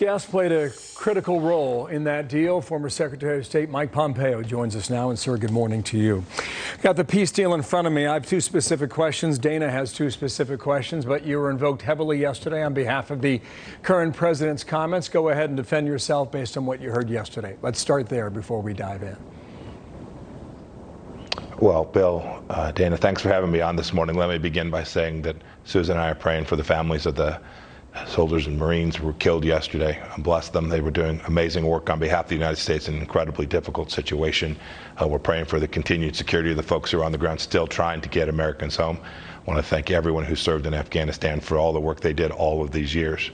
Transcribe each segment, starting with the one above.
Gas played a critical role in that deal. Former Secretary of State Mike Pompeo joins us now. And, sir, good morning to you. Got the peace deal in front of me. I have two specific questions. Dana has two specific questions, but you were invoked heavily yesterday on behalf of the current president's comments. Go ahead and defend yourself based on what you heard yesterday. Let's start there before we dive in. Well, Bill, Dana, thanks for having me on this morning. Let me begin by saying that Susan and I are praying for the families of the soldiers and Marines who were killed yesterday. Bless them. They were doing amazing work on behalf of the United States in an incredibly difficult situation. We're praying for the continued security of the folks who are on the ground still trying to get Americans home. I want to thank everyone who served in Afghanistan for all the work they did all of these years.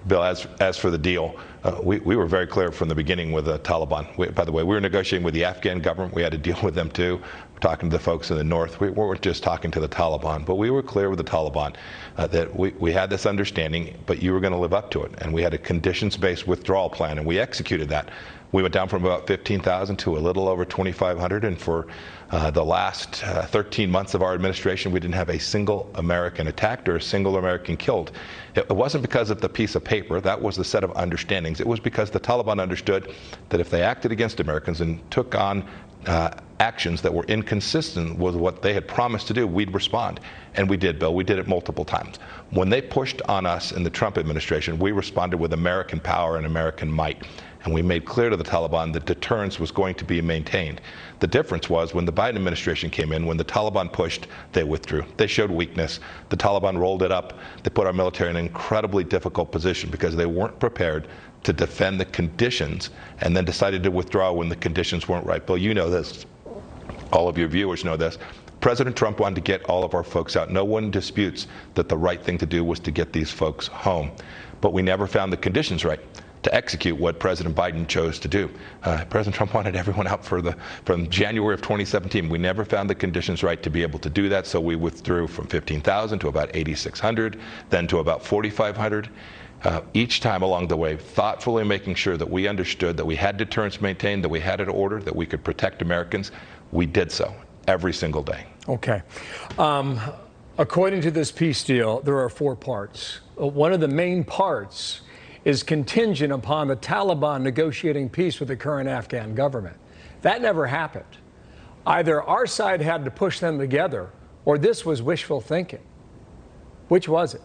Bill, as for the deal, we were very clear from the beginning with the Taliban. By the way, we were negotiating with the Afghan government. We had to deal with them too. We're talking to the folks in the north. We weren't just talking to the Taliban, but we were clear with the Taliban that we had this understanding, but you were going to live up to it. And we had a conditions-based withdrawal plan, and we executed that. We went down from about 15,000 to a little over 2,500, and for the last 13 months of our administration, we didn't have a single American attacked or a single American killed. It wasn't because of the piece of paper. That was the set of understandings. It was because the Taliban understood that if they acted against Americans and took on actions that were inconsistent with what they had promised to do, we'd respond. And we did, Bill. We did it multiple times. When they pushed on us in the Trump administration, we responded with American power and American might. And we made clear to the Taliban that deterrence was going to be maintained. The difference was when the Biden administration came in, when the Taliban pushed, they withdrew. They showed weakness. The Taliban rolled it up. They put our military in an incredibly difficult position because they weren't prepared to defend the conditions and then decided to withdraw when the conditions weren't right. Bill, you know this. All of your viewers know this. President Trump wanted to get all of our folks out. No one disputes that the right thing to do was to get these folks home. But we never found the conditions right to execute what President Biden chose to do. President Trump wanted everyone out from January of 2017. We never found the conditions right to be able to do that, so we withdrew from 15,000 to about 8,600, then to about 4,500. Each time along the way, thoughtfully making sure that we understood that we had deterrence maintained, that we had an order, that we could protect Americans. We did so every single day. Okay. According to this peace deal, there are 4 parts. One of the main parts is contingent upon the Taliban negotiating peace with the current Afghan government. That never happened. Either our side had to push them together, or this was wishful thinking. Which was it?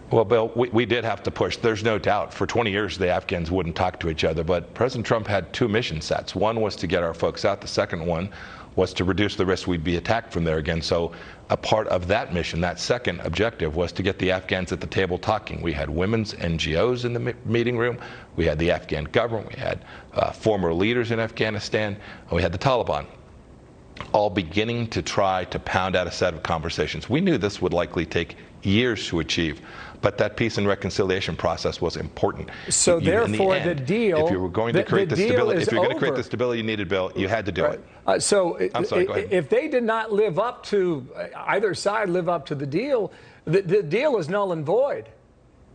Well, Bill, we did have to push. There's no doubt. For 20 years, the Afghans wouldn't talk to each other. But President Trump had 2 mission sets. One was to get our folks out. The second one was to reduce the risk we'd be attacked from there again. So a part of that mission, that second objective, was to get the Afghans at the table talking. We had women's NGOs in the meeting room. We had the Afghan government. We had former leaders in Afghanistan. And we had the Taliban, all beginning to try to pound out a set of conversations. We knew this would likely take years to achieve, but that peace and reconciliation process was important. So therefore, the deal, if you were going to create the stability, if you're going to create the stability you needed, Bill, you had to do it. I'm sorry, go ahead. If they did not live up to, either side live up to the deal is null and void.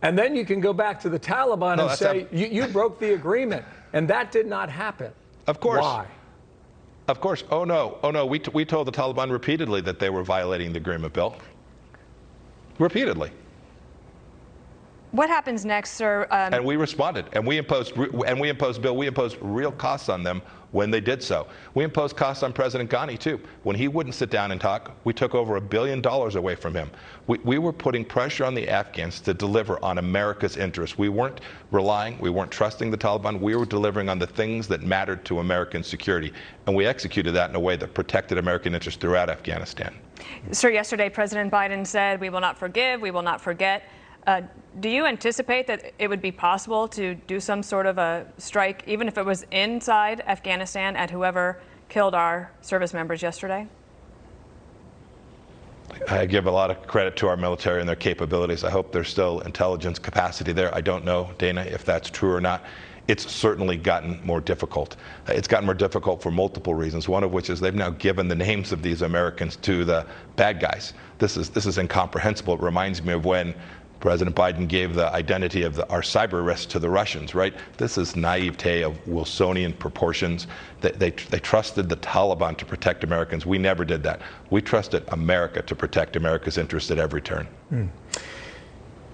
And then you can go back to the Taliban and say, you broke the agreement. And that did not happen. Of course. Why? Of course. Oh, no. We told the Taliban repeatedly that they were violating the agreement, Bill. Repeatedly. What happens next, sir? And we responded, and we imposed, Bill, we imposed real costs on them when they did so. We imposed costs on President Ghani, too. When he wouldn't sit down and talk, we took over $1 billion away from him. We were putting pressure on the Afghans to deliver on America's interests. We weren't trusting the Taliban. We were delivering on the things that mattered to American security. And we executed that in a way that protected American interests throughout Afghanistan. Sir, yesterday President Biden said, "We will not forgive, we will not forget." Do you anticipate that it would be possible to do some sort of a strike, even if it was inside Afghanistan, at whoever killed our service members yesterday? I give a lot of credit to our military and their capabilities. I hope there's still intelligence capacity there. I don't know, Dana, if that's true or not. It's certainly gotten more difficult. It's gotten more difficult for multiple reasons, one of which is they've now given the names of these Americans to the bad guys. This is incomprehensible. It reminds me of when President Biden gave the identity of our cyber risks to the Russians, right? This is naivete of Wilsonian proportions. They trusted the Taliban to protect Americans. We never did that. We trusted America to protect America's interests at every turn.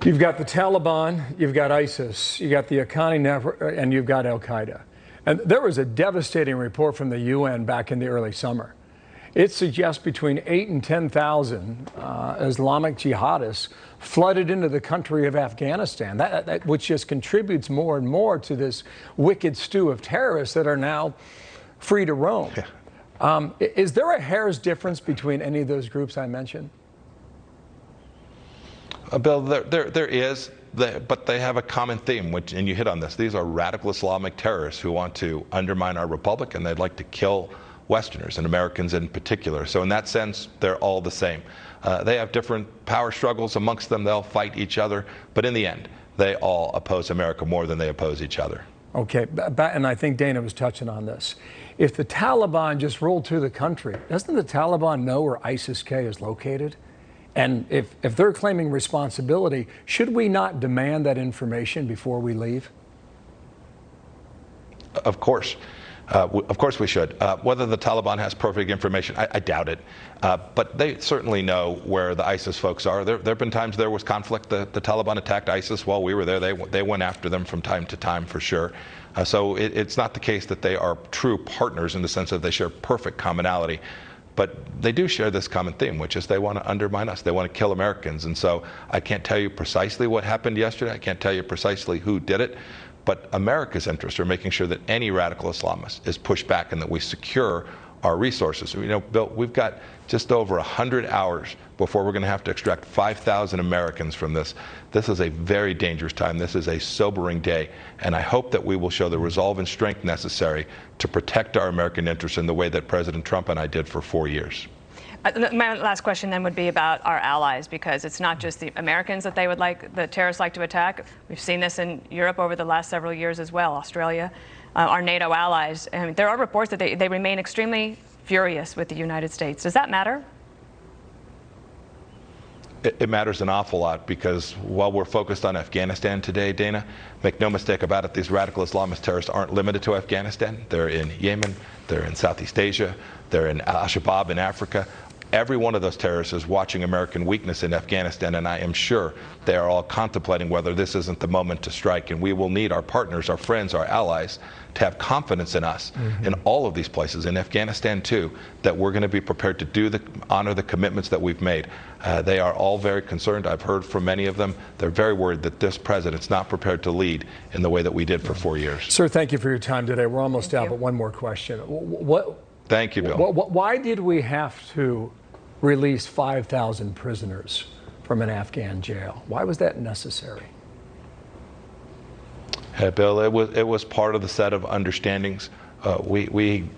You've got the Taliban, you've got ISIS, you got the Haqqani network, and you've got Al-Qaeda. And there was a devastating report from the UN back in the early summer. It suggests between 8,000 and 10,000 Islamic jihadists flooded into the country of Afghanistan, which just contributes more and more to this wicked stew of terrorists that are now free to roam. Yeah. Is there a hair's difference between any of those groups I mentioned? Bill, there is, but they have a common theme, and you hit on this. These are radical Islamic terrorists who want to undermine our republic, and they'd like to kill Westerners and Americans in particular. So in that sense, they're all the same. They have different power struggles amongst them. They'll fight each other. But in the end, they all oppose America more than they oppose each other. Okay, and I think Dana was touching on this. If the Taliban just rolled through the country, doesn't the Taliban know where ISIS-K is located? And if they're claiming responsibility, should we not demand that information before we leave? Of course. Of course we should. Whether the Taliban has perfect information, I doubt it. But they certainly know where the ISIS folks are. There have been times there was conflict. The Taliban attacked ISIS while we were there. They went after them from time to time, for sure. So it's not the case that they are true partners in the sense that they share perfect commonality. But they do share this common theme, which is they want to undermine us. They want to kill Americans. And so I can't tell you precisely what happened yesterday. I can't tell you precisely who did it. But America's interests are making sure that any radical Islamist is pushed back and that we secure our resources. You know, Bill, we've got just over 100 hours before we're going to have to extract 5,000 Americans from this. This is a very dangerous time. This is a sobering day. And I hope that we will show the resolve and strength necessary to protect our American interests in the way that President Trump and I did for 4 years. My last question then would be about our allies, because it's not just the Americans that the terrorists like to attack. We've seen this in Europe over the last several years as well, Australia, our NATO allies. And there are reports that they remain extremely furious with the United States. Does that matter? It matters an awful lot, because while we're focused on Afghanistan today, Dana, make no mistake about it, these radical Islamist terrorists aren't limited to Afghanistan. They're in Yemen, they're in Southeast Asia, they're in Al-Shabaab in Africa. Every one of those terrorists is watching American weakness in Afghanistan, and I am sure they are all contemplating whether this isn't the moment to strike. And we will need our partners, our friends, our allies to have confidence in us in all of these places, in Afghanistan too, that we're going to be prepared to honor the commitments that we've made. They are all very concerned. I've heard from many of them. They're very worried that this president's not prepared to lead in the way that we did for 4 years. Sir, thank you for your time today. We're almost out, but one more question. Thank you, Bill. Why did we have to release 5,000 prisoners from an Afghan jail? Why was that necessary? Bill, it was part of the set of understandings. We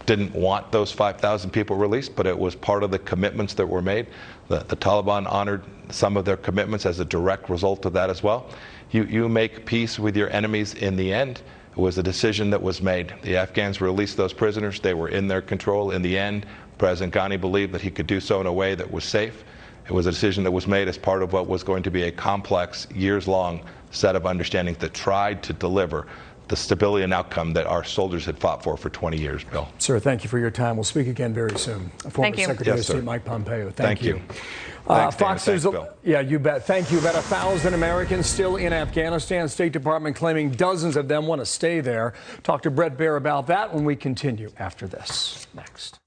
didn't want those 5,000 people released, but it was part of the commitments that were made. The Taliban honored some of their commitments as a direct result of that as well. You make peace with your enemies in the end. It was a decision that was made. The Afghans released those prisoners. They were in their control. In the end, President Ghani believed that he could do so in a way that was safe. It was a decision that was made as part of what was going to be a complex, years-long set of understandings that tried to deliver the stability and outcome that our soldiers had fought for 20 years, Bill. Sir, thank you for your time. We'll speak again very soon. Former Secretary of State Mike Pompeo, thank you. Thanks, Fox Dana. News, Thanks, Bill. Yeah, you bet. Thank you. About 1,000 Americans still in Afghanistan. State Department claiming dozens of them want to stay there. Talk to Brett Baer about that when we continue after this. Next.